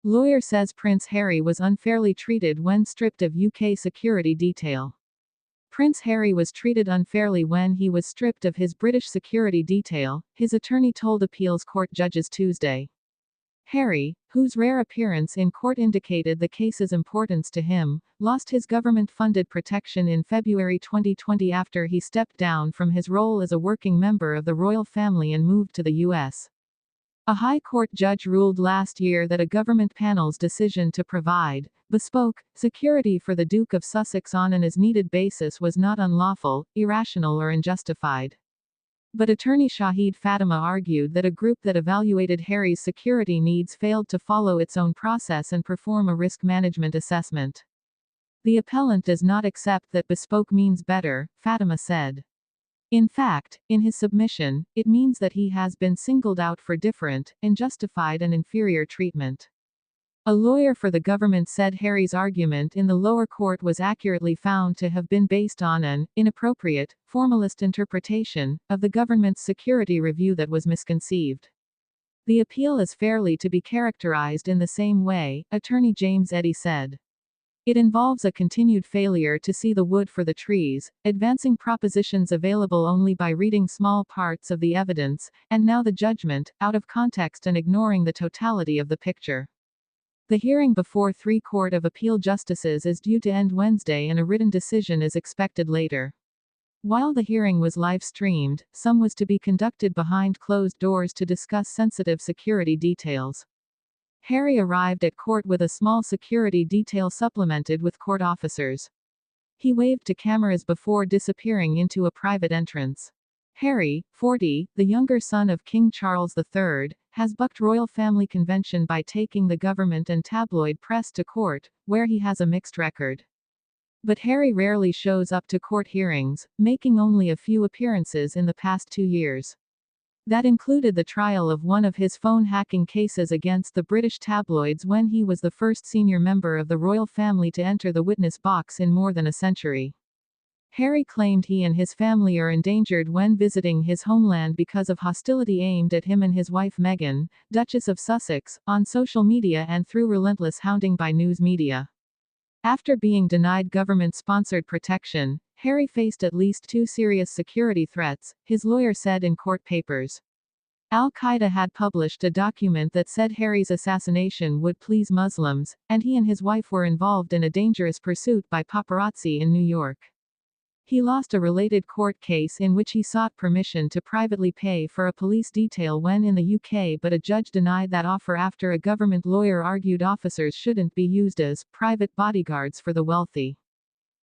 Lawyer says Prince Harry was unfairly treated when stripped of UK security detail. Prince Harry was treated unfairly when he was stripped of his British security detail, his attorney told appeals court judges Tuesday. Harry, whose rare appearance in court indicated the case's importance to him, lost his government-funded protection in February 2020 after he stepped down from his role as a working member of the royal family and moved to the U.S. A High Court judge ruled last year that a government panel's decision to provide bespoke security for the Duke of Sussex on an as-needed basis was not unlawful, irrational or unjustified. But attorney Shahid Fatima argued that a group that evaluated Harry's security needs failed to follow its own process and perform a risk management assessment. The appellant does not accept that bespoke means better, Fatima said. In fact, in his submission, it means that he has been singled out for different, unjustified and inferior treatment. A lawyer for the government said Harry's argument in the lower court was accurately found to have been based on an inappropriate, formalist interpretation of the government's security review that was misconceived. The appeal is fairly to be characterized in the same way, attorney James Eddy said. It involves a continued failure to see the wood for the trees, advancing propositions available only by reading small parts of the evidence, and now the judgment, out of context and ignoring the totality of the picture. The hearing before 3 Court of Appeal justices is due to end Wednesday and a written decision is expected later. While the hearing was live-streamed, some was to be conducted behind closed doors to discuss sensitive security details. Harry arrived at court with a small security detail supplemented with court officers. He waved to cameras before disappearing into a private entrance. Harry, 40, the younger son of King Charles III, has bucked royal family convention by taking the government and tabloid press to court, where he has a mixed record. But Harry rarely shows up to court hearings, making only a few appearances in the past 2 years. That included the trial of one of his phone hacking cases against the British tabloids when he was the first senior member of the royal family to enter the witness box in more than a century. Harry claimed he and his family are endangered when visiting his homeland because of hostility aimed at him and his wife Meghan, Duchess of Sussex, on social media and through relentless hounding by news media. After being denied government-sponsored protection, Harry faced at least 2 serious security threats, his lawyer said in court papers. Al-Qaeda had published a document that said Harry's assassination would please Muslims, and he and his wife were involved in a dangerous pursuit by paparazzi in New York. He lost a related court case in which he sought permission to privately pay for a police detail when in the UK, but a judge denied that offer after a government lawyer argued officers shouldn't be used as private bodyguards for the wealthy.